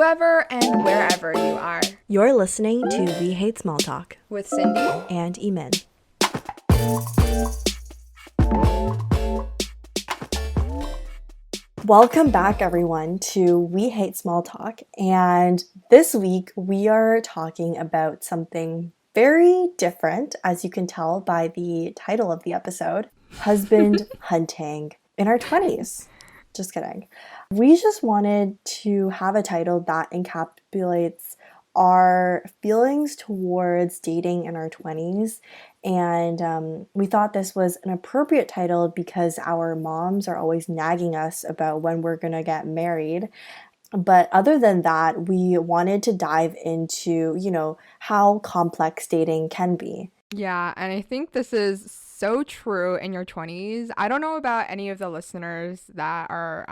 whoever and wherever you are. You're listening to We Hate Small Talk With Cindy and Eamon. Welcome back, everyone, to We Hate Small Talk. And this week, we are talking about something very different, as you can tell by the title of the episode, husband hunting in our 20s. Just kidding. We just wanted to have a title that encapsulates our feelings towards dating in our 20s. And we thought this was an appropriate title because our moms are always nagging us about when we're going to get married. But other than that, we wanted to dive into, how complex dating can be. Yeah, and I think this is so true in your 20s. I don't know about any of the listeners that are,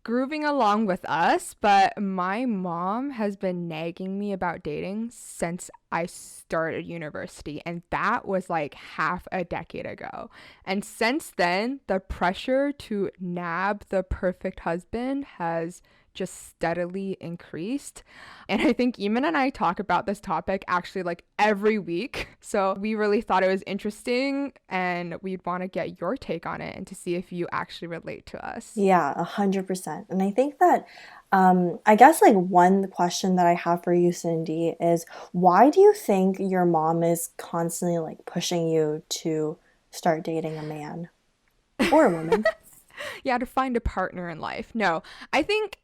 grooving along with us, but my mom has been nagging me about dating since I started university, and that was like half a decade ago. And since then, the pressure to nab the perfect husband has just steadily increased. And I think Eamon and I talk about this topic actually like every week. So we really thought it was interesting and we'd want to get your take on it and to see if you actually relate to us. Yeah, 100%. And I think that, I guess like one question that I have for you, Cindy, is why do you think your mom is constantly like pushing you to start dating a man or a woman? Yeah, to find a partner in life. No, I think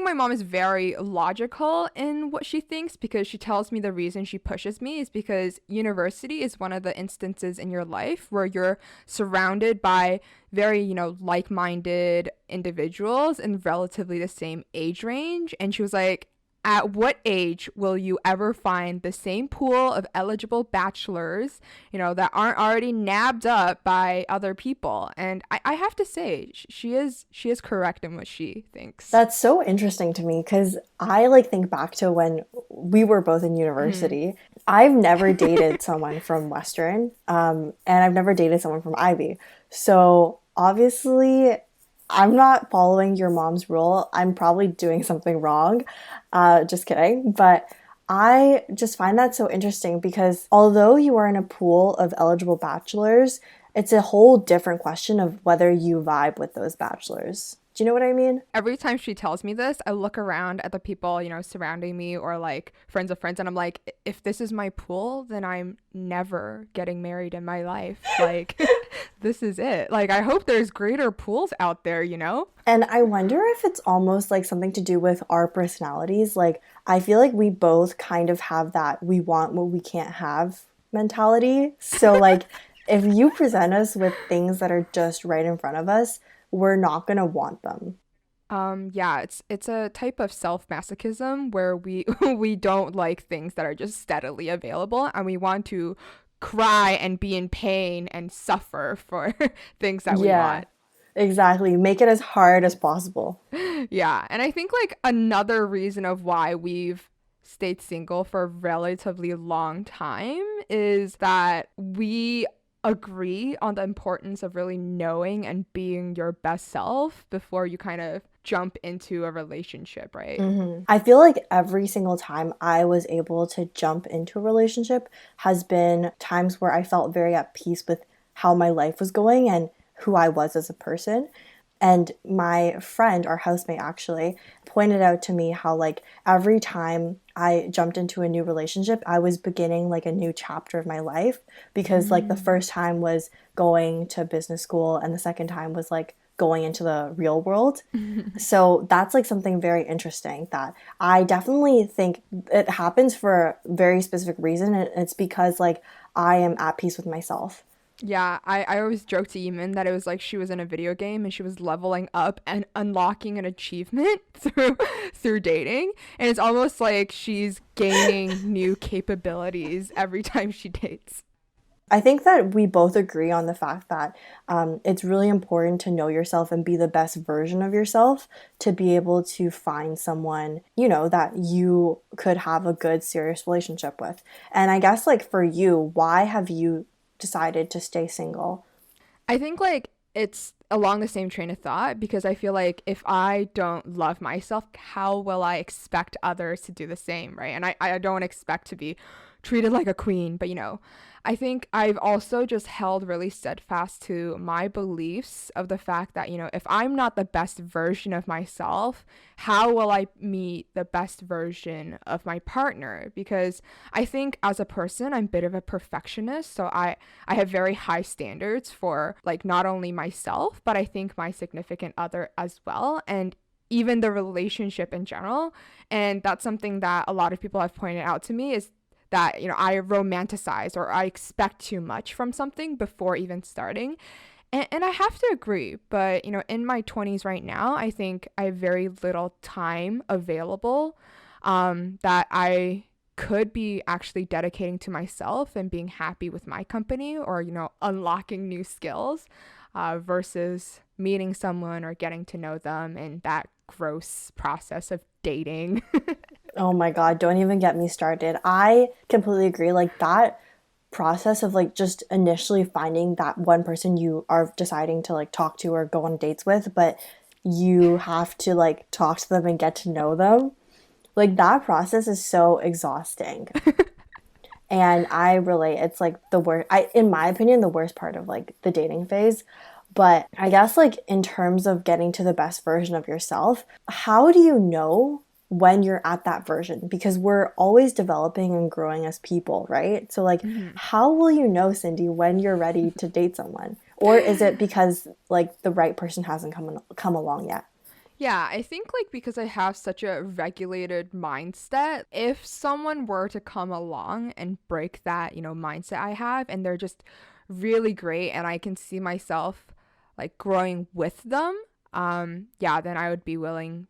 my mom is very logical in what she thinks because she tells me the reason she pushes me is because university is one of the instances in your life where you're surrounded by very, like-minded individuals in relatively the same age range. And she was like, at what age will you ever find the same pool of eligible bachelors, that aren't already nabbed up by other people? And I have to say, she is correct in what she thinks. That's so interesting to me because I like think back to when we were both in university. Mm-hmm. I've never dated someone from Western, and I've never dated someone from Ivy. So obviously, I'm not following your mom's rule. I'm probably doing something wrong. Just kidding. But I just find that so interesting because although you are in a pool of eligible bachelors, it's a whole different question of whether you vibe with those bachelors. Do you know what I mean? Every time she tells me this, I look around at the people, surrounding me or like friends of friends. And I'm like, if this is my pool, then I'm never getting married in my life. Like, this is it. Like, I hope there's greater pools out there, And I wonder if it's almost like something to do with our personalities. Like, I feel like we both kind of have that we want what we can't have mentality. So like, if you present us with things that are just right in front of us, we're not going to want them. Yeah, it's a type of self-masochism where we we don't like things that are just steadily available and we want to cry and be in pain and suffer for things that we want. Exactly. Make it as hard as possible. Yeah, and I think like another reason of why we've stayed single for a relatively long time is that we agree on the importance of really knowing and being your best self before you kind of jump into a relationship, right? Mm-hmm. I feel like every single time I was able to jump into a relationship has been times where I felt very at peace with how my life was going and who I was as a person. And my friend, our housemate actually, pointed out to me how like every time I jumped into a new relationship, I was beginning like a new chapter of my life because like the first time was going to business school and the second time was like going into the real world. So that's like something very interesting that I definitely think it happens for a very specific reason. And it's because like I am at peace with myself. Yeah, I always joke to Eamon that it was like she was in a video game and she was leveling up and unlocking an achievement through dating. And it's almost like she's gaining new capabilities every time she dates. I think that we both agree on the fact that it's really important to know yourself and be the best version of yourself to be able to find someone, that you could have a good, serious relationship with. And I guess like for you, why have you decided to stay single? I think like it's along the same train of thought, because I feel like if I don't love myself, how will I expect others to do the same, right? And I don't expect to be treated like a queen, but I think I've also just held really steadfast to my beliefs of the fact that, if I'm not the best version of myself, how will I meet the best version of my partner? Because I think as a person, I'm a bit of a perfectionist. So I have very high standards for like not only myself, but I think my significant other as well. And even the relationship in general. And that's something that a lot of people have pointed out to me is that I romanticize or I expect too much from something before even starting. And I have to agree, but in my 20s right now, I think I have very little time available that I could be actually dedicating to myself and being happy with my company, or unlocking new skills versus meeting someone or getting to know them and that gross process of dating. Oh my God, don't even get me started. I completely agree. Like that process of like just initially finding that one person you are deciding to like talk to or go on dates with, but you have to like talk to them and get to know them. Like that process is so exhausting. And I relate. It's like the worst, in my opinion, the worst part of like the dating phase. But I guess like in terms of getting to the best version of yourself, how do you know when you're at that version? Because we're always developing and growing as people, right? So like Mhm. how will you know, Cindy, when you're ready to date someone? Or is it because like the right person hasn't come along yet? Yeah, I think like because I have such a regulated mindset, if someone were to come along and break that, mindset I have, and they're just really great and I can see myself like growing with them, yeah, then I would be willing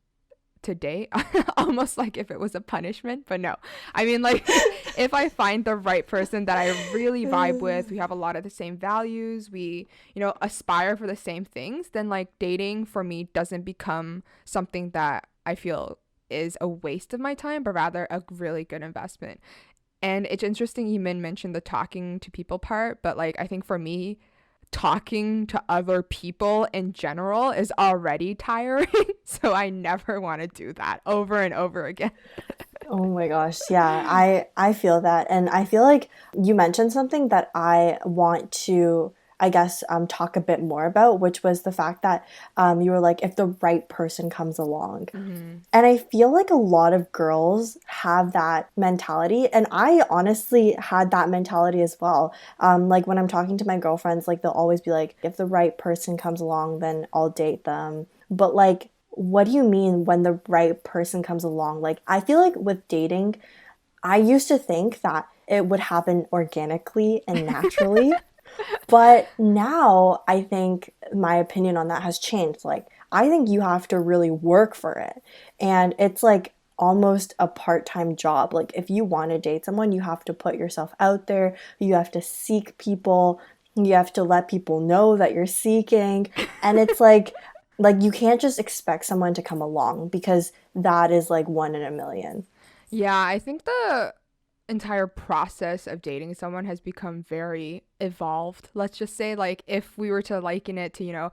to date. Almost like if it was a punishment, but no. I mean, like if I find the right person that I really vibe with, we have a lot of the same values, we aspire for the same things, then like dating for me doesn't become something that I feel is a waste of my time, but rather a really good investment. And it's interesting you mentioned the talking to people part, but like I think for me, talking to other people in general is already tiring. So I never want to do that over and over again. Oh my gosh, yeah, I feel that, and I feel like you mentioned something that I want to, I guess, talk a bit more about, which was the fact that you were like, if the right person comes along, Hmm. and I feel like a lot of girls have that mentality, and I honestly had that mentality as well. Like when I'm talking to my girlfriends, like they'll always be like, if the right person comes along, then I'll date them. But like, what do you mean when the right person comes along? Like, I feel like with dating, I used to think that it would happen organically and naturally. But now I think my opinion on that has changed. Like, I think you have to really work for it. And it's like almost a part time job. Like, if you want to date someone, you have to put yourself out there, you have to seek people, you have to let people know that you're seeking. And it's like you can't just expect someone to come along because that is like one in a million. Yeah, I think the entire process of dating someone has become very evolved. Let's just say, like, if we were to liken it to,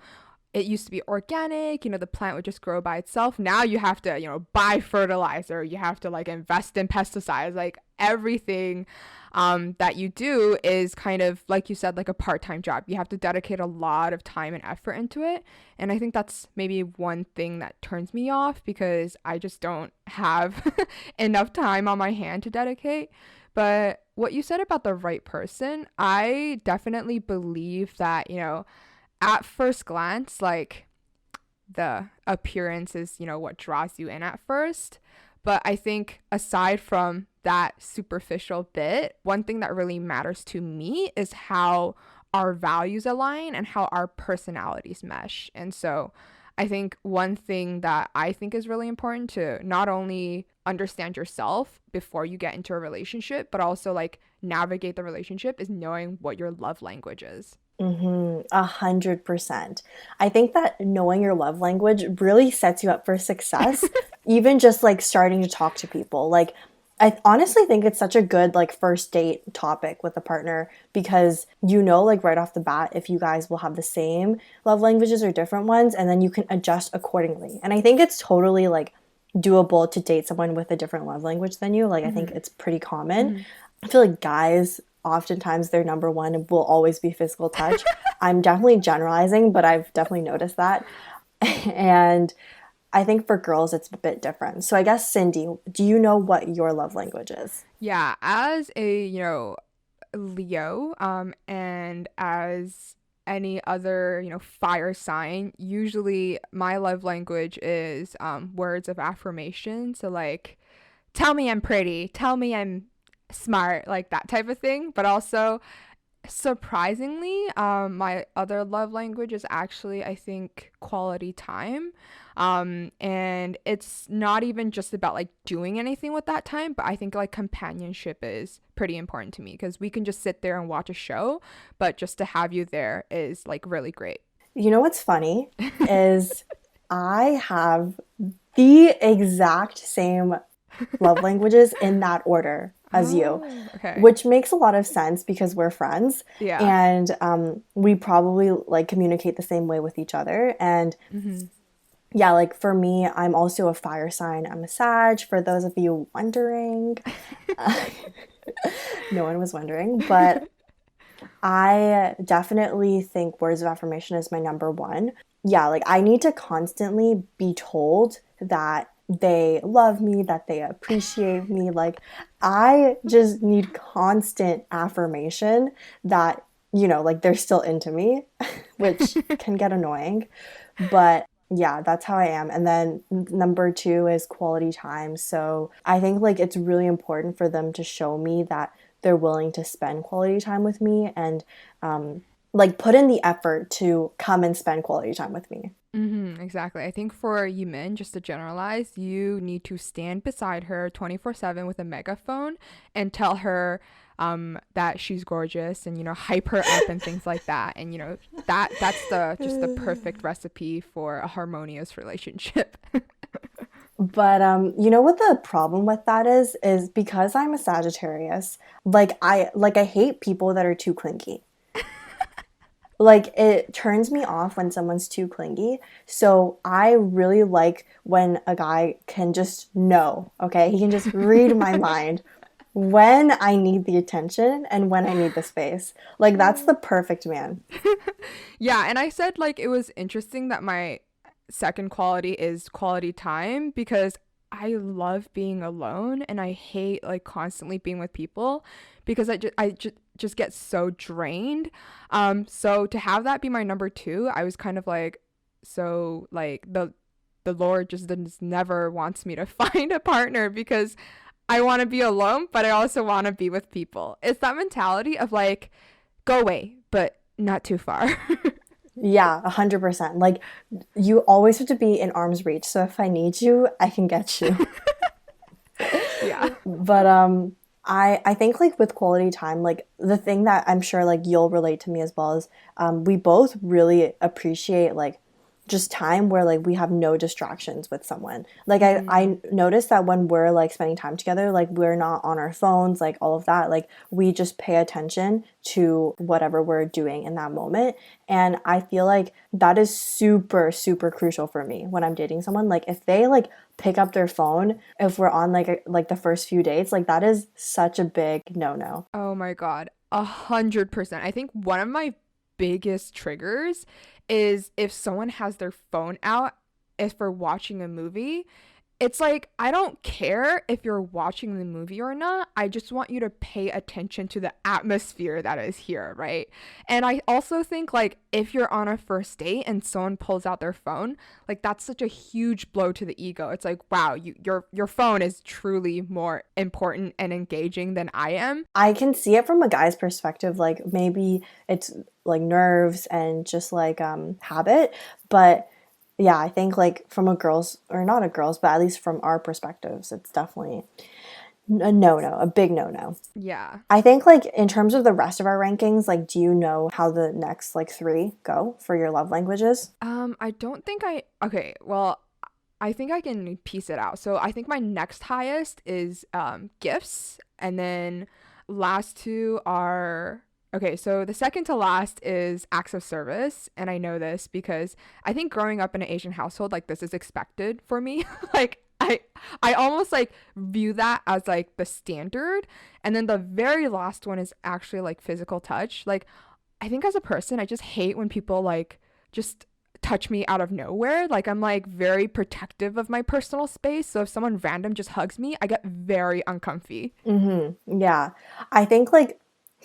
it used to be organic, the plant would just grow by itself. Now you have to, buy fertilizer, you have to like invest in pesticides, like everything that you do is kind of, like you said, like a part time job. You have to dedicate a lot of time and effort into it. And I think that's maybe one thing that turns me off because I just don't have enough time on my hand to dedicate. But what you said about the right person, I definitely believe that, at first glance, like the appearance is, what draws you in at first. But I think aside from that superficial bit, one thing that really matters to me is how our values align and how our personalities mesh. And so I think one thing that I think is really important to not only understand yourself before you get into a relationship, but also like navigate the relationship is knowing what your love language is. 100%. I think that knowing your love language really sets you up for success, even just like starting to talk to people. Like, I honestly think it's such a good like first date topic with a partner because you know like right off the bat if you guys will have the same love languages or different ones and then you can adjust accordingly. And I think it's totally like doable to date someone with a different love language than you. Like I think Mm-hmm. it's pretty common. Mm-hmm. I feel like guys oftentimes their number one will always be physical touch. I'm definitely generalizing, but I've definitely noticed that. And I think for girls it's a bit different. So I guess Cindy, do you know what your love language is? Yeah, as a, Leo, and as any other, fire sign, usually my love language is words of affirmation. So like, tell me I'm pretty, tell me I'm smart, like that type of thing. But also, surprisingly, my other love language is actually, I think, quality time. And it's not even just about like doing anything with that time, but I think like companionship is pretty important to me because we can just sit there and watch a show, but just to have you there is like really great. You know what's funny is I have the exact same love languages in that order as you, Oh, okay. which makes a lot of sense because we're friends Yeah. and we probably like communicate the same way with each other. And Mm-hmm. yeah, like for me, I'm also a fire sign. I'm a Sag, for those of you wondering. Uh, no one was wondering, but I definitely think words of affirmation is my number one. Yeah, like I need to constantly be told that they love me, that they appreciate me. Like I just need constant affirmation that, like they're still into me, which can get annoying. But yeah, that's how I am. And then number two is quality time. So I think like it's really important for them to show me that they're willing to spend quality time with me and um, like put in the effort to come and spend quality time with me. Mm-hmm, exactly. I think for you men, just to generalize, you need to stand beside her 24/7 with a megaphone and tell her that she's gorgeous and, hype her up and things like that. And, that's just the perfect recipe for a harmonious relationship. But you know what the problem with that is because I'm a Sagittarius, like I hate people that are too clingy. Like it turns me off when someone's too clingy. So I really like when a guy can just know, okay? He can just read my mind when I need the attention and when I need the space. Like that's the perfect man. Yeah, and I said like it was interesting that my second quality is quality time because I love being alone and I hate like constantly being with people because I just get so drained. So to have that be my number two, I was kind of like, so like the Lord just never wants me to find a partner because I want to be alone, but I also want to be with people. It's that mentality of like, go away, but not too far. Yeah, 100%. Like you always have to be in arm's reach. So if I need you, I can get you. Yeah. But I think like with quality time, like the thing that I'm sure like you'll relate to me as well is we both really appreciate like just time where like we have no distractions with someone. Like Mm-hmm. I noticed that when we're like spending time together, like we're not on our phones, like all of that. Like we just pay attention to whatever we're doing in that moment. And I feel like that is super, super crucial for me when I'm dating someone. Like if they like pick up their phone, if we're on like the first few dates, like that is such a big no-no. Oh my God. 100%. I think one of my biggest triggers is if someone has their phone out if we're watching a movie. It's like, I don't care if you're watching the movie or not. I just want you to pay attention to the atmosphere that is here, right? And I also think, like, if you're on a first date and someone pulls out their phone, like, that's such a huge blow to the ego. It's like, wow, your phone is truly more important and engaging than I am. I can see it from a guy's perspective, like maybe it's like nerves and just like habit, but yeah, I think like from a girl's or not a girl's, but at least from our perspectives, it's definitely a no-no, a big no-no. Yeah. I think like in terms of the rest of our rankings, like do you know how the next like three go for your love languages? I don't think I. Okay, well, I think I can piece it out. So I think my next highest is gifts, and then last two are okay. So the second to last is acts of service, and I know this because I think growing up in an Asian household, like this is expected for me. like I almost like view that as like the standard, and then the very last one is actually like physical touch. Like I think as a person, I just hate when people like just touch me out of nowhere. Like I'm like very protective of my personal space. So if someone random just hugs me, I get very uncomfy. Yeah. I think like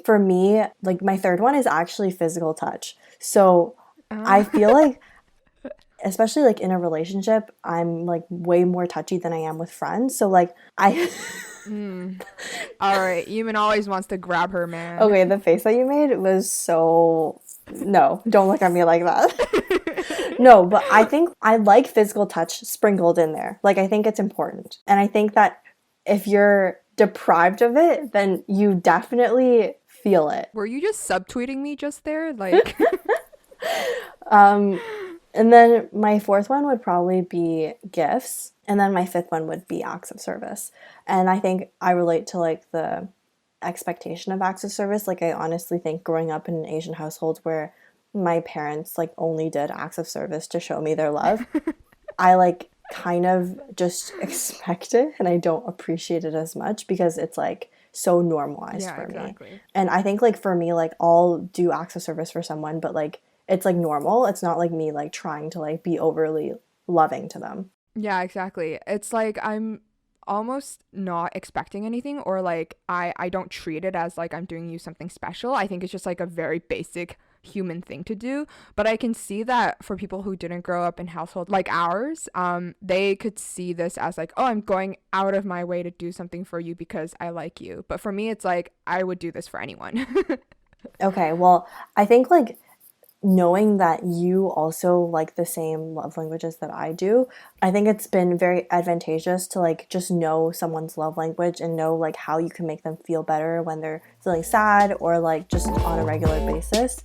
for me, like my third one is actually physical touch. So Uh, I feel like, especially like in a relationship, I'm like way more touchy than I am with friends. So like I all right. Eamon always wants to grab her, man. okay, the face that you made was so no, don't look at me like that. No, but I think I like physical touch sprinkled in there. Like I think it's important. And I think that if you're deprived of it, then you definitely feel it. Were you just subtweeting me just there? Like, Um, and then my fourth one would probably be gifts. And then my fifth one would be acts of service. And I think I relate to like the expectation of acts of service. Like I honestly think growing up in an Asian household where my parents like only did acts of service to show me their love, I like kind of just expect it and I don't appreciate it as much because it's like so normalized yeah, for me. exactly. And I think like for me, like I'll do acts of service for someone, but like it's like normal. It's not like me like trying to like be overly loving to them. Yeah, exactly. It's like I'm almost not expecting anything, or like I don't treat it as like I'm doing you something special. I think it's just like a very basic human thing to do. But I can see that for people who didn't grow up in household like ours, they could see this as like, oh, I'm going out of my way to do something for you because I like you. But for me, it's like I would do this for anyone. Okay, well, I think like knowing that you also like the same love languages that I do, I think it's been very advantageous to like just know someone's love language and know like how you can make them feel better when they're feeling sad or like just on a regular basis.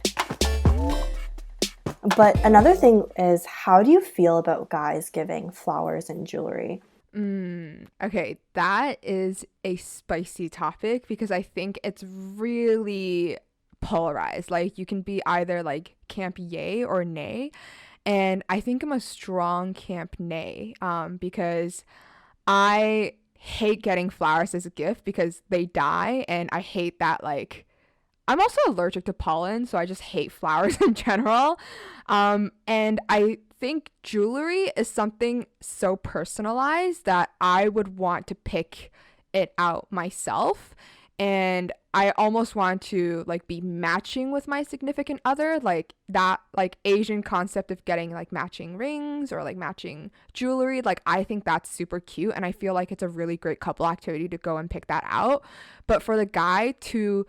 But another thing is, how do you feel about guys giving flowers and jewelry? Okay, that is a spicy topic because I think it's really polarized. Like you can be either like camp yay or nay. And I think I'm a strong camp nay, because I hate getting flowers as a gift because they die, and I hate that like I'm also allergic to pollen, so I just hate flowers in general. And I think jewelry is something so personalized that I would want to pick it out myself. And I almost want to like be matching with my significant other, like that like Asian concept of getting like matching rings or like matching jewelry. Like I think that's super cute, and I feel like it's a really great couple activity to go and pick that out. But for the guy to,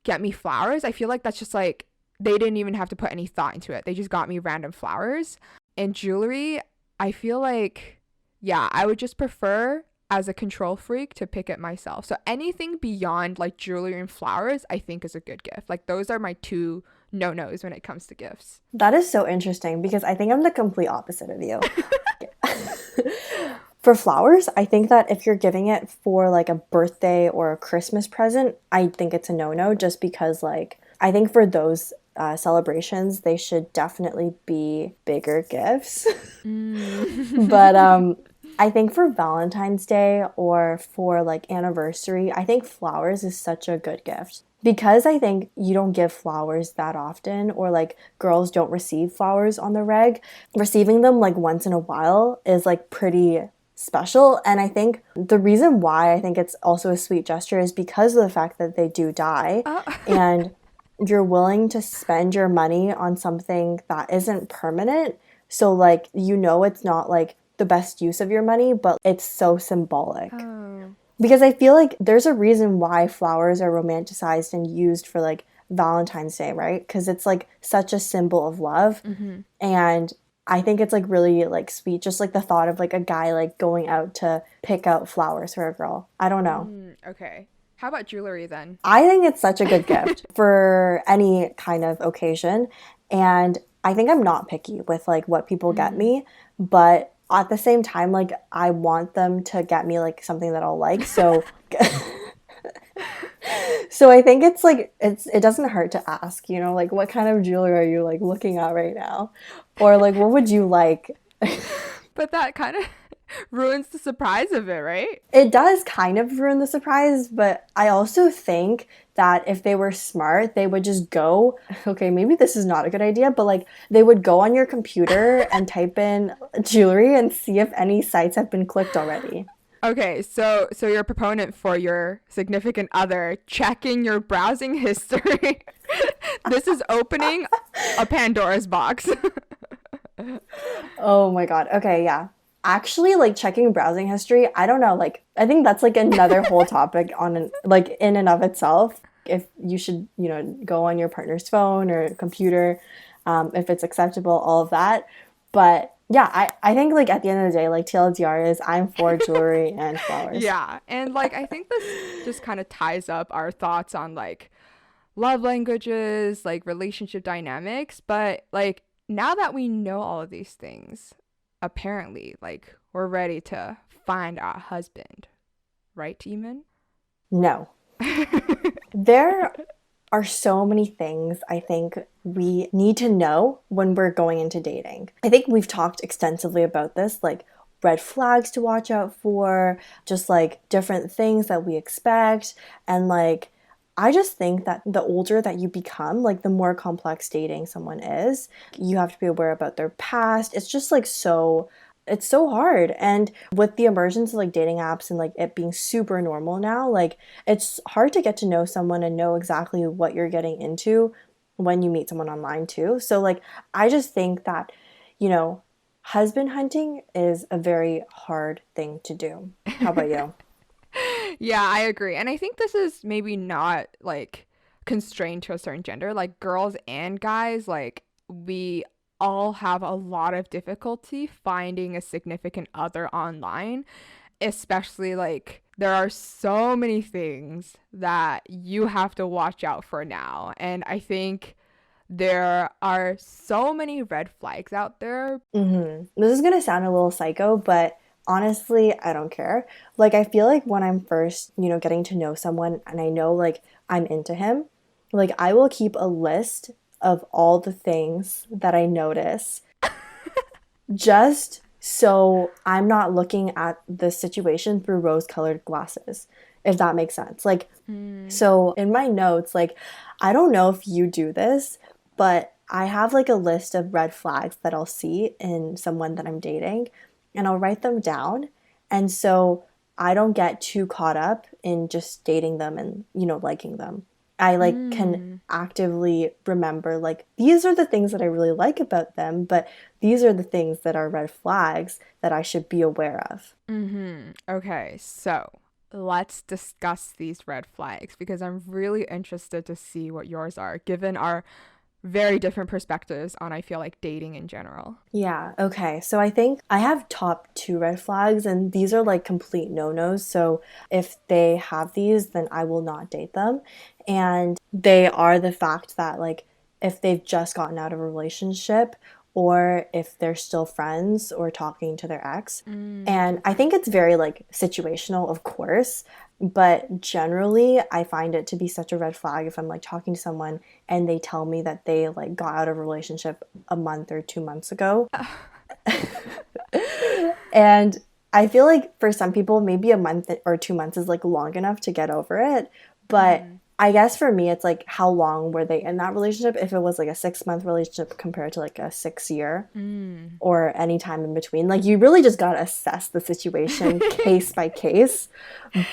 get me flowers, I feel like that's just like they didn't even have to put any thought into it. They just got me random flowers. And jewelry, I feel like, yeah, I would just prefer as a control freak to pick it myself. So anything beyond like jewelry and flowers, I think is a good gift. Like those are my two no-nos when it comes to gifts. That is so interesting because I think I'm the complete opposite of you. For flowers, I think that if you're giving it for like a birthday or a Christmas present, I think it's a no-no just because like I think for those celebrations, they should definitely be bigger gifts. But I think for Valentine's Day or for like anniversary, I think flowers is such a good gift. Because I think you don't give flowers that often, or like girls don't receive flowers on the reg, receiving them like once in a while is like pretty special. And I think the reason why I think it's also a sweet gesture is because of the fact that they do die. Oh. And you're willing to spend your money on something that isn't permanent. So, like, it's not like the best use of your money, but it's so symbolic. Oh. Because I feel like there's a reason why flowers are romanticized and used for like Valentine's Day, right? Because it's like such a symbol of love. And I think it's like really like sweet, just like the thought of like a guy like going out to pick out flowers for a girl. I don't know. Okay. How about jewelry then? I think it's such a good gift for any kind of occasion. And I think I'm not picky with like what people get me, but at the same time, like I want them to get me like something that I'll like. So so I think it's like it doesn't hurt to ask, you know, like what kind of jewelry are you like looking at right now? Or like what would you like? But that kind of ruins the surprise of it, right? It does kind of ruin the surprise, but I also think that if they were smart, they would just go, okay, maybe this is not a good idea, but like they would go on your computer and type in jewelry and see if any sites have been clicked already. Okay, so you're a proponent for your significant other checking your browsing history. This is opening a Pandora's box. Oh my God. Okay, yeah. Actually, like checking browsing history, I don't know, like I think that's like another whole topic on like in and of itself. If you should, you know, go on your partner's phone or computer, if it's acceptable, all of that. But yeah, I think like at the end of the day, like TLDR is I'm for jewelry and flowers. Yeah, and like I think this just kind of ties up our thoughts on like love languages, like relationship dynamics, but like now that we know all of these things, apparently like we're ready to find our husband, right, Eamon? No. There are so many things I think we need to know when we're going into dating. I think we've talked extensively about this, like red flags to watch out for, just like different things that we expect. And like, I just think that the older that you become, like the more complex dating someone is, you have to be aware about their past. It's just like so it's so hard. And with the emergence of like dating apps and like it being super normal now, like it's hard to get to know someone and know exactly what you're getting into when you meet someone online too. So like I just think that, you know, husband hunting is a very hard thing to do. How about you? Yeah, I agree. And I think this is maybe not like constrained to a certain gender. Like girls and guys, like we all have a lot of difficulty finding a significant other online, especially like there are so many things that you have to watch out for now. And I think there are so many red flags out there. This is gonna sound a little psycho, but honestly, I don't care. Like, I feel like when I'm first, you know, getting to know someone and I know like I'm into him, like, I will keep a list of all the things that I notice just so I'm not looking at the situation through rose colored glasses, if that makes sense. Like, Mm, so in my notes, like, I don't know if you do this, but I have like a list of red flags that I'll see in someone that I'm dating and I'll write them down. And so I don't get too caught up in just dating them and, you know, liking them. I like can mm, actively remember like these are the things that I really like about them, but these are the things that are red flags that I should be aware of. mm-hmm. Okay, so let's discuss these red flags because I'm really interested to see what yours are, given our very different perspectives on, I feel like, dating in general. Yeah, okay. So I think I have top two red flags, and these are like complete no-nos. So if they have these, then I will not date them. And they are the fact that, like, if they've just gotten out of a relationship, or if they're still friends or talking to their ex. Mm, And I think it's very, like, situational, of course. But generally, I find it to be such a red flag if I'm like talking to someone and they tell me that they like got out of a relationship a month or 2 months ago. And I feel like for some people, maybe a month or 2 months is like long enough to get over it. But mm, I guess for me, it's like how long were they in that relationship? If it was like a 6 month relationship compared to like a 6 year mm. or any time in between. Like you really just got to assess the situation case by case.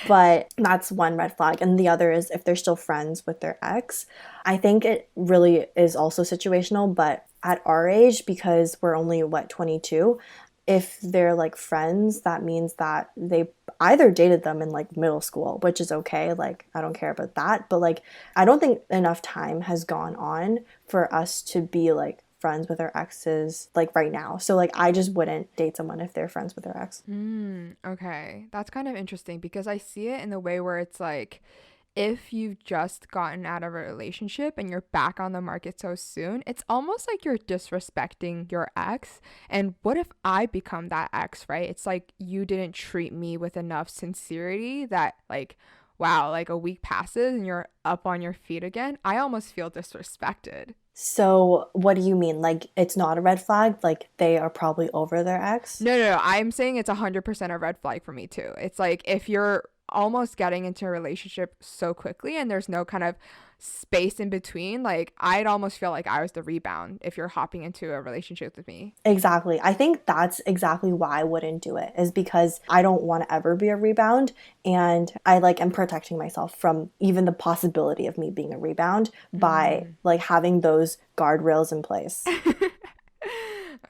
But that's one red flag. And the other is if they're still friends with their ex. I think it really is also situational, but at our age, because we're only what, 22, if they're like friends, that means that they either dated them in like middle school, which is okay. Like, I don't care about that. But like, I don't think enough time has gone on for us to be like friends with our exes like right now. So like, I just wouldn't date someone if they're friends with their ex. Okay, that's kind of interesting because I see it in the way where it's like if you've just gotten out of a relationship and you're back on the market so soon, it's almost like you're disrespecting your ex. And what if I become that ex, right? It's like you didn't treat me with enough sincerity that, like, wow, like a week passes and you're up on your feet again. I almost feel disrespected. So, what do you mean? Like, it's not a red flag? Like, they are probably over their ex? No, no, no. I'm saying it's 100% a red flag for me too. It's like if you're almost getting into a relationship so quickly and there's no kind of space in between, like I'd almost feel like I was the rebound if you're hopping into a relationship with me. Exactly. I think that's exactly why I wouldn't do it, is because I don't want to ever be a rebound. And I like am protecting myself from even the possibility of me being a rebound by Mm. like having those guardrails in place.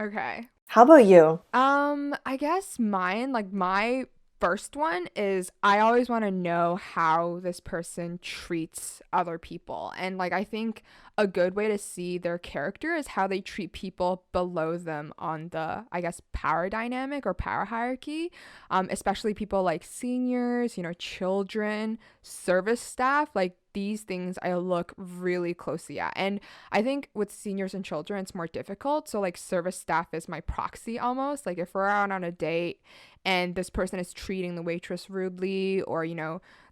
Okay. How about you? I guess mine, like my first one is I always want to know how this person treats other people. And like I think a good way to see their character is how they treat people below them on the, I guess, power dynamic or power hierarchy. Especially people like seniors, children, service staff, like these things I look really closely at. And I think with seniors and children, it's more difficult. So, like, service staff is my proxy almost. Like, if we're out on a date and this person is treating the waitress rudely or,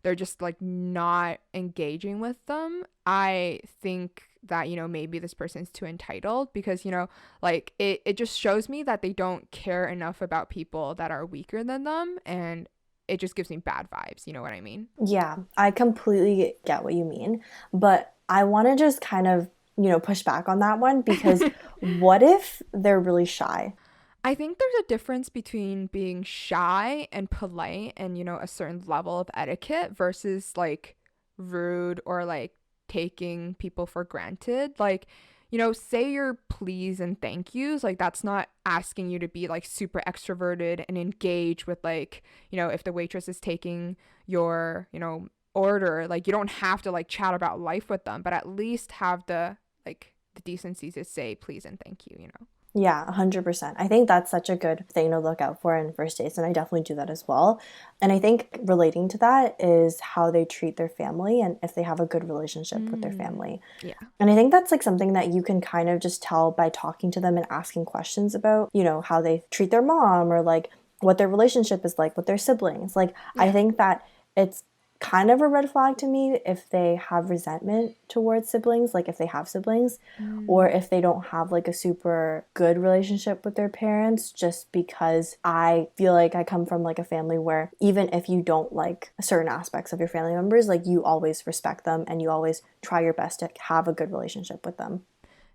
they're just like not engaging with them, I think that, maybe this person's too entitled because, like, it just shows me that they don't care enough about people that are weaker than them. And it just gives me bad vibes. You know what I mean? Yeah, I completely get what you mean, but I want to just kind of, push back on that one because what if they're really shy? I think there's a difference between being shy and polite and, a certain level of etiquette versus like rude or like taking people for granted. Like, say your please and thank yous. Like, that's not asking you to be like super extroverted and engage with like, if the waitress is taking your, order, like, you don't have to like chat about life with them, but at least have the decency to say please and thank you. Yeah, 100%. I think that's such a good thing to look out for in first dates, and I definitely do that as well. And I think relating to that is how they treat their family and if they have a good relationship with their Mm, family. yeah. And I think that's like something that you can kind of just tell by talking to them and asking questions about, how they treat their mom or like what their relationship is like with their siblings. Like, I Yeah. think that it's kind of a red flag to me if they have resentment towards siblings, like if they have siblings, or Mm, if they don't have like a super good relationship with their parents, just because I feel like I come from like a family where even if you don't like certain aspects of your family members, like you always respect them and you always try your best to have a good relationship with them.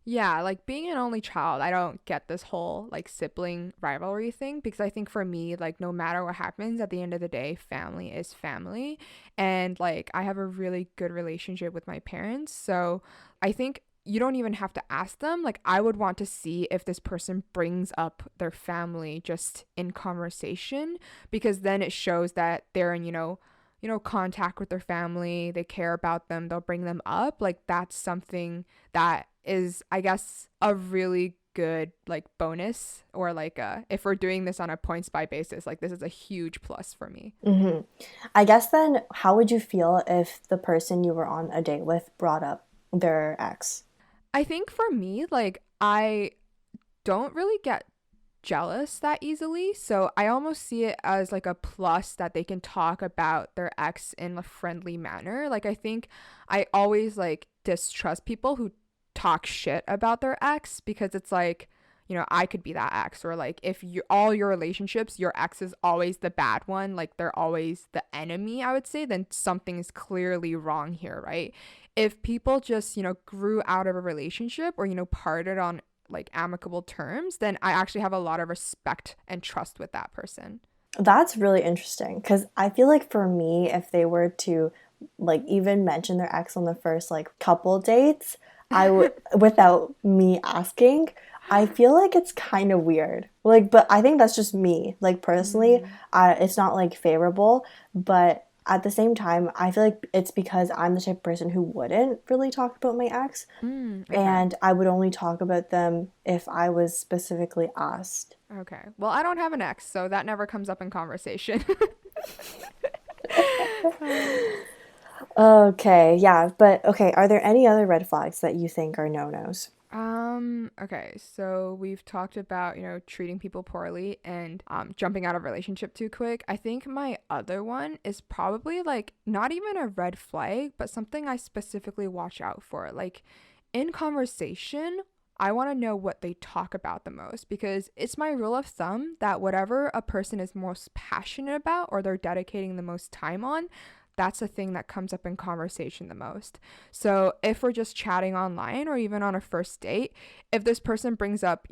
yeah, like being an only child, I don't get this whole like sibling rivalry thing because I think for me, like no matter what happens at the end of the day, family is family. And like I have a really good relationship with my parents. So I think you don't even have to ask them. Like I would want to see if this person brings up their family just in conversation because then it shows that they're in, contact with their family, they care about them, they'll bring them up. Like that's something that is, I guess, a really good like bonus or like if we're doing this on a points by basis, like this is a huge plus for me. Hmm. I guess then, how would you feel if the person you were on a date with brought up their ex? I think for me, like I don't really get jealous that easily. So I almost see it as like a plus that they can talk about their ex in a friendly manner. Like I think I always like distrust people who talk shit about their ex because it's like, I could be that ex or like if you all your relationships, your ex is always the bad one, like they're always the enemy, I would say, then something is clearly wrong here, right? If people just, grew out of a relationship or, parted on like amicable terms, then I actually have a lot of respect and trust with that person. That's really interesting because I feel like for me, if they were to like even mention their ex on the first like couple dates, I would, without me asking, I feel like it's kind of weird. Like, but I think that's just me. Like, personally, Mm, it's not like favorable, but at the same time, I feel like it's because I'm the type of person who wouldn't really talk about my ex, okay. and I would only talk about them if I was specifically asked. Okay. Well, I don't have an ex, so that never comes up in conversation. Okay, yeah, but okay, are there any other red flags that you think are no-nos? Okay, so we've talked about, treating people poorly and jumping out of relationship too quick. I think my other one is probably like not even a red flag, but something I specifically watch out for. Like in conversation, I want to know what they talk about the most because it's my rule of thumb that whatever a person is most passionate about or they're dedicating the most time on, that's the thing that comes up in conversation the most. So if we're just chatting online or even on a first date, if this person brings up,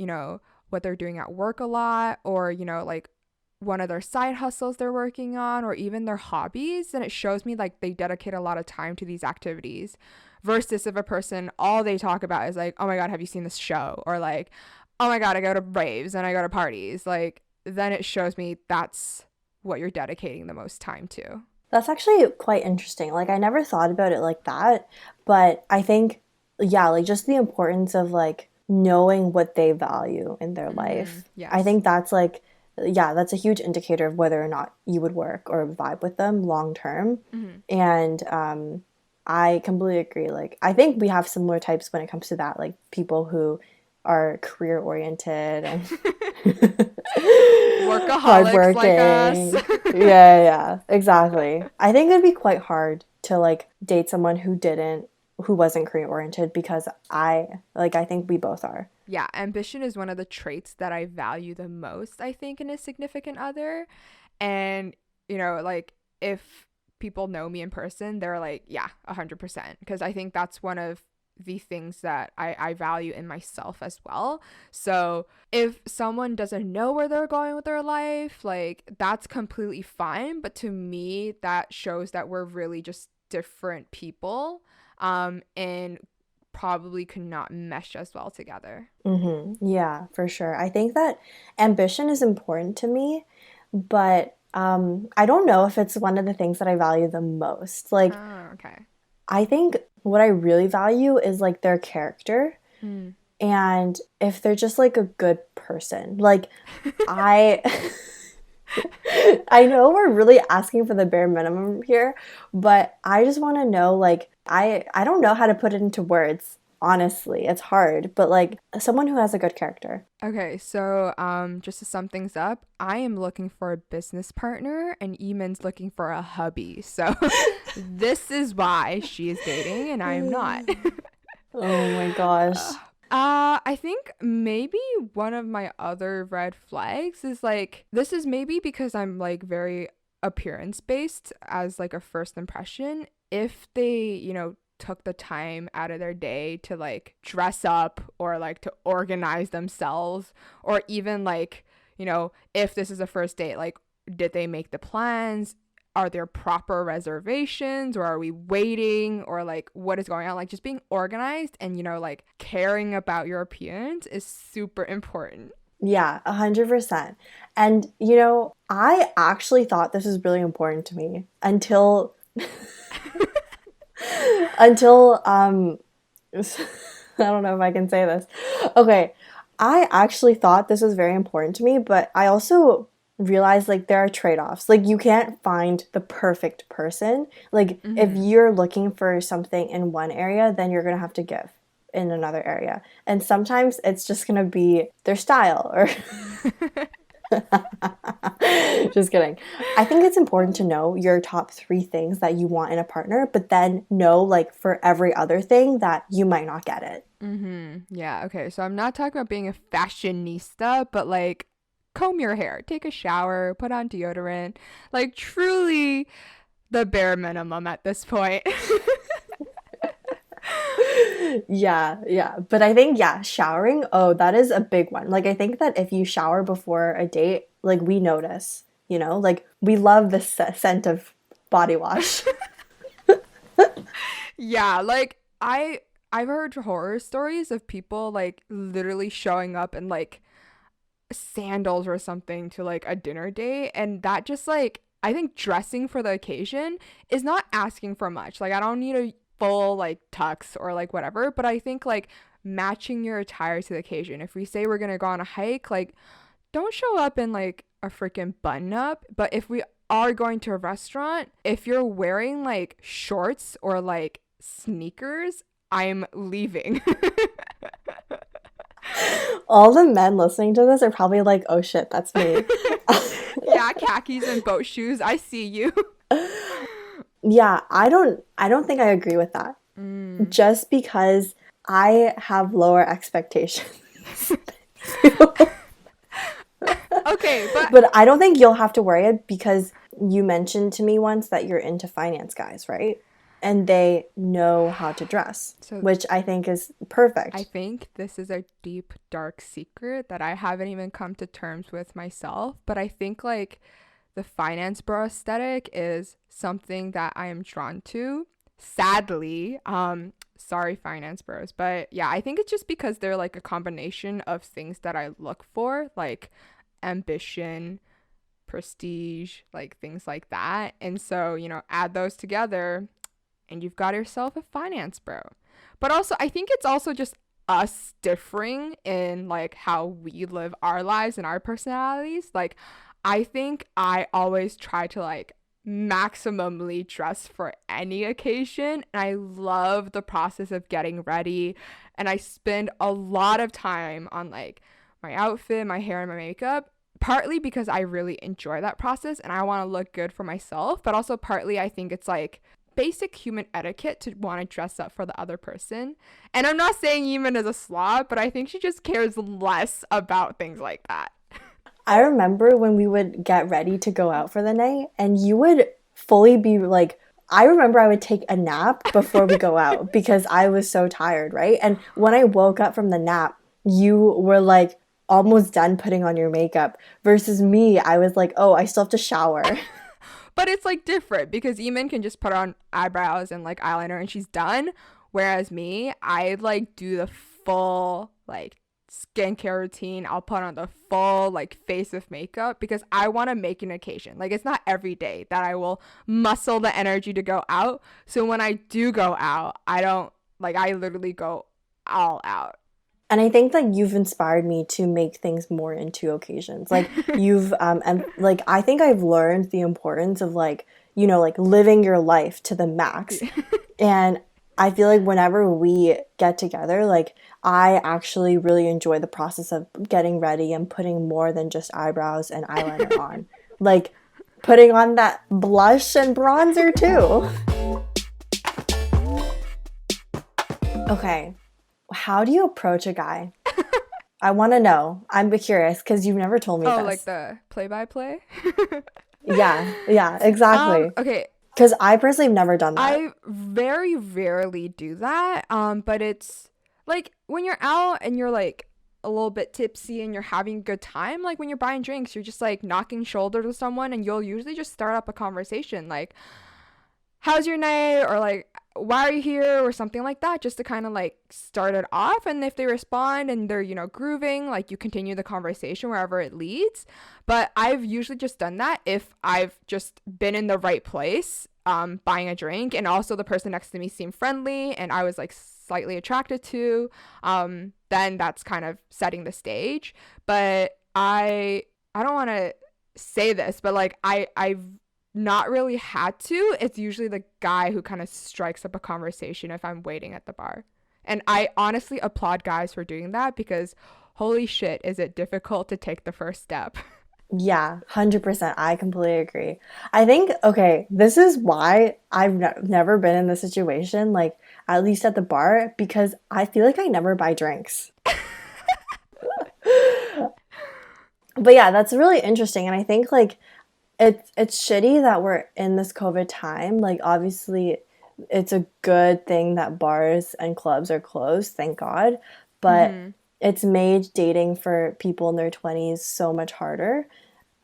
what they're doing at work a lot or, like one of their side hustles they're working on or even their hobbies, then it shows me like they dedicate a lot of time to these activities. Versus if a person all they talk about is like, oh my God, have you seen this show? Or like, oh my God, I go to raves and I go to parties. Like, then it shows me that's what you're dedicating the most time to. That's actually quite interesting. Like I never thought about it like that, but I think yeah, like just the importance of like knowing what they value in their life. I Yes. think that's like yeah, that's a huge indicator of whether or not you would work or vibe with them long term. Mm-hmm. And I completely agree. Like I think we have similar types when it comes to that, like people who are career oriented and Workaholics like us. hardworking. Yeah, yeah, exactly. I think it'd be quite hard to like date someone who wasn't career oriented because I think we both are. Yeah, ambition is one of the traits that I value the most, I think, in a significant other. And, like if people know me in person, they're like, yeah, 100%. Because I think that's one of the things that I value in myself as well. So if someone doesn't know where they're going with their life, like that's completely fine. But to me, that shows that we're really just different people. And probably could not mesh as well together. Yeah, for sure. I think that ambition is important to me, but I don't know if it's one of the things that I value the most. Like, Oh, okay. I think what I really value is like their character Mm. and if they're just like a good person. Like, I I know we're really asking for the bare minimum here, but I just want to know like I don't know how to put it into words. Honestly, it's hard, but like someone who has a good character. Okay, so just to sum things up, I am looking for a business partner and Eamon's looking for a hubby. So this is why she is dating and I am not. Oh my gosh. I think maybe one of my other red flags is like this is maybe because I'm like very appearance based as like a first impression. If they, took the time out of their day to like dress up or like to organize themselves or even like, if this is a first date, like did they make the plans? Are there proper reservations or are we waiting or like what is going on, like just being organized and like caring about your appearance is super important. Yeah, 100%. And I actually thought this was really important to me until until I don't know if I can say this. Okay, I actually thought this was very important to me, but I also realized like there are trade-offs. Like you can't find the perfect person. Like if Mm-hmm. you're looking for something in one area, then you're going to have to give in another area. And sometimes it's just going to be their style or just kidding. I think it's important to know your top three things that you want in a partner, but then know, like, for every other thing that you might not get it. Yeah, okay, so I'm not talking about being a fashionista, but like comb your hair, take a shower, put on deodorant, like truly the bare minimum at this point. Yeah, yeah. But I think, yeah, showering, oh, that is a big one. Like, I think that if you shower before a date, like, we notice, like, we love the scent of body wash. Yeah, like I've heard horror stories of people like literally showing up in like sandals or something to like a dinner date and that just like I think dressing for the occasion is not asking for much. Like I don't need a full like tux or like whatever, but I think like matching your attire to the occasion. If we say we're going to go on a hike, like don't show up in like a freaking button up, but if we are going to a restaurant, if you're wearing like shorts or like sneakers, I'm leaving. All the men listening to this are probably like, oh shit, that's me. Yeah, khakis and boat shoes. I see you. Yeah, I don't think I agree with that. Mm. Just because I have lower expectations. Okay, but But I don't think you'll have to worry it because you mentioned to me once that you're into finance guys, right? And they know how to dress, so which I think is I perfect. think this is a deep, dark secret that I haven't even come to terms with myself. But I think like the finance bro aesthetic is something that I am drawn to. Sadly, sorry finance bros, but yeah, I think it's just because they're like a combination of things that I look for, like ambition, prestige, like things like that. And so, add those together and you've got yourself a finance bro. But also, I think it's also just us differing in like how we live our lives and our personalities. Like, I think I always try to like maximally dress for any occasion. And I love the process of getting ready. And I spend a lot of time on like my outfit, my hair, and my makeup. Partly because I really enjoy that process and I want to look good for myself, but also partly I think it's like basic human etiquette to want to dress up for the other person. And I'm not saying Yemen is a slob, but I think she just cares less about things like that. I remember when we would get ready to go out for the night, and you would fully be like, I remember I would take a nap before we go out because I was so tired, right? And when I woke up from the nap, you were like almost done putting on your makeup versus me, I was like, oh, I still have to shower. But it's like different because Yemen can just put on eyebrows and like eyeliner and she's done. Whereas me, I like do the full like skincare routine. I'll put on the full like face of makeup because I want to make an occasion. Like it's not every day that I will muscle the energy to go out. So when I do go out, I don't like I literally go all out. And I think that you've inspired me to make things more into occasions. Like you've and like I think I've learned the importance of like, like living your life to the max. And I feel like whenever we get together, like I actually really enjoy the process of getting ready and putting more than just eyebrows and eyeliner on. Like putting on that blush and bronzer too. Okay, how do you approach a guy? I want to know. I'm curious because you've never told me Oh, like this. the play by play? Yeah, exactly. Okay, Because I personally have never done that. I very rarely do that. But it's like when you're out and you're like a little bit tipsy and you're having a good time, like when you're buying drinks, you're just like knocking shoulders with someone and you'll usually just start up a conversation like, how's your night? Or like, why are you here? Or something like that, just to kind of like start it off. And if they respond and they're, grooving, like you continue the conversation wherever it leads. But I've usually just done that if I've just been in the right place, buying a drink, and also the person next to me seemed friendly and I was like slightly attracted to, then that's kind of setting the stage. But I don't want to say this, but like I've not really had to. It's usually the guy who kind of strikes up a conversation if I'm waiting at the bar. And I honestly applaud guys for doing that because holy shit, is it difficult to take the first step. Yeah, 100%. I completely agree. I think, okay, this is why I've never been in this situation, like at least at the bar, because I feel like I never buy drinks. But yeah, that's really interesting. And I think like it's shitty that we're in this COVID time. Like obviously it's a good thing that bars and clubs are closed, thank God. But Mm-hmm. it's made dating for people in their 20s so much harder,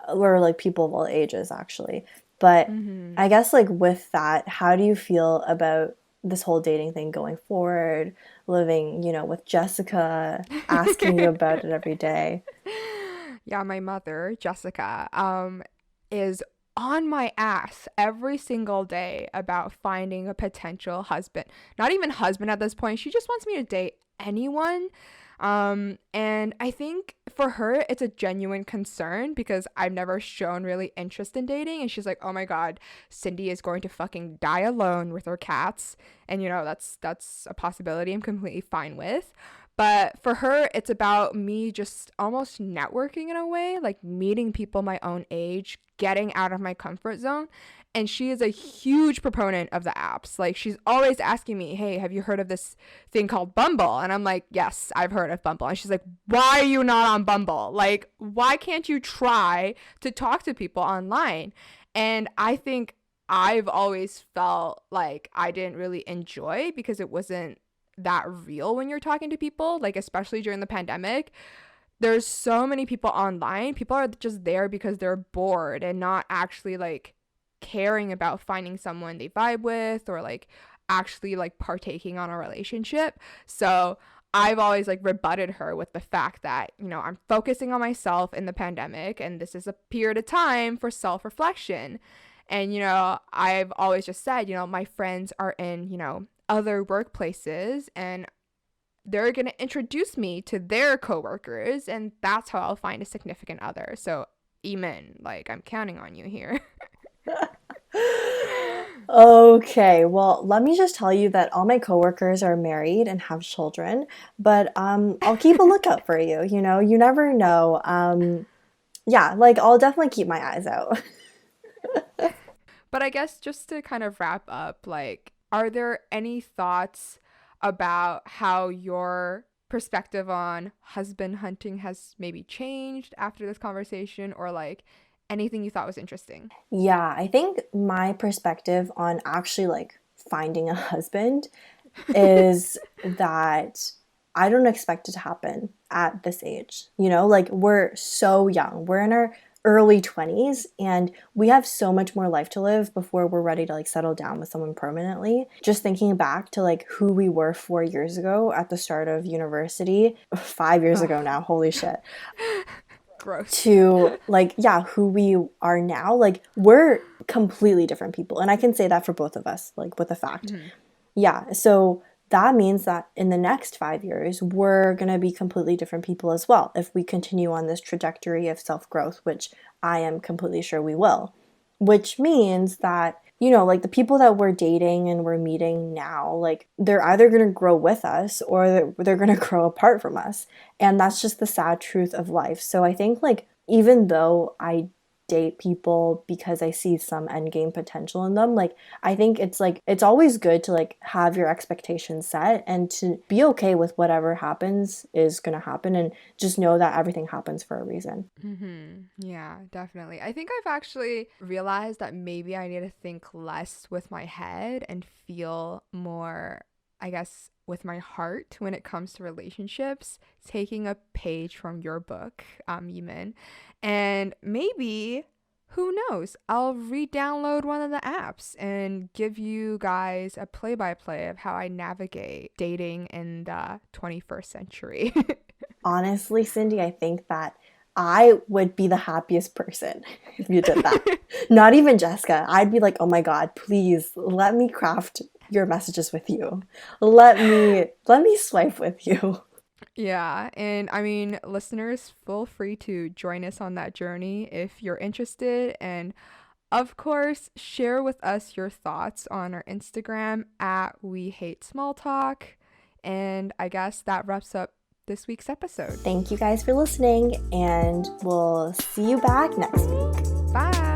or like people of all ages actually. But Mm-hmm. I guess like with that, how do you feel about this whole dating thing going forward, living, with Jessica, asking you about it every day? Yeah, my mother, Jessica, is on my ass every single day about finding a potential husband. Not even husband at this point. She just wants me to date anyone. And I think for her, it's a genuine concern because I've never shown really interest in dating. And she's like, oh my God, Cindy is going to fucking die alone with her cats. And, that's a possibility I'm completely fine with. But for her, it's about me just almost networking in a way, like meeting people my own age, getting out of my comfort zone. And she is a huge proponent of the apps. Like, she's always asking me, hey, have you heard of this thing called Bumble? And I'm like, yes, I've heard of Bumble. And she's like, why are you not on Bumble? Like, why can't you try to talk to people online? And I think I've always felt like I didn't really enjoy because it wasn't that real when you're talking to people, like especially during the pandemic. There's so many people online. People are just there because they're bored and not actually like caring about finding someone they vibe with or like actually like partaking on a relationship. So I've always like rebutted her with the fact that, I'm focusing on myself in the pandemic and this is a period of time for self-reflection. And, I've always just said, my friends are in, other workplaces and they're going to introduce me to their coworkers and that's how I'll find a significant other. So, Eamon, like, I'm counting on you here. Okay, well, let me just tell you that all my coworkers are married and have children, but I'll keep a lookout for you, you never know. Yeah, like I'll definitely keep my eyes out. But I guess just to kind of wrap up, like, are there any thoughts about how your perspective on husband hunting has maybe changed after this conversation, or like anything you thought was interesting? Yeah, I think my perspective on actually like finding a husband is that I don't expect it to happen at this age. Like we're so young. We're in our early 20s and we have so much more life to live before we're ready to like settle down with someone permanently. Just thinking back to like who we were 4 years ago at the start of university, 5 years ago now, holy shit. Gross. To like, yeah, who we are now, like we're completely different people. And I can say that for both of us, like with a fact. Mm-hmm. Yeah. So that means that in the next 5 years, we're going to be completely different people as well if we continue on this trajectory of self-growth, which I am completely sure we will. Which means that, like the people that we're dating and we're meeting now, like they're either going to grow with us or they're going to grow apart from us. And that's just the sad truth of life. So I think like even though I date people because I see some end game potential in them, like I think it's like it's always good to like have your expectations set and to be okay with whatever happens is going to happen and just know that everything happens for a reason. Yeah, definitely. I think I've actually realized that maybe I need to think less with my head and feel more, I guess, with my heart when it comes to relationships, taking a page from your book, Yimin. And maybe, who knows, I'll re-download one of the apps and give you guys a play-by-play of how I navigate dating in the 21st century. Honestly, Cindy, I think that I would be the happiest person if you did that. Not even Jessica. I'd be like, oh my God, please let me craft your messages with you. Let me swipe with you. Yeah, and I mean, listeners, feel free to join us on that journey if you're interested. And of course, share with us your thoughts on our Instagram at We Hate Small Talk. And I guess that wraps up this week's episode. Thank you guys for listening, and we'll see you back next week. Bye.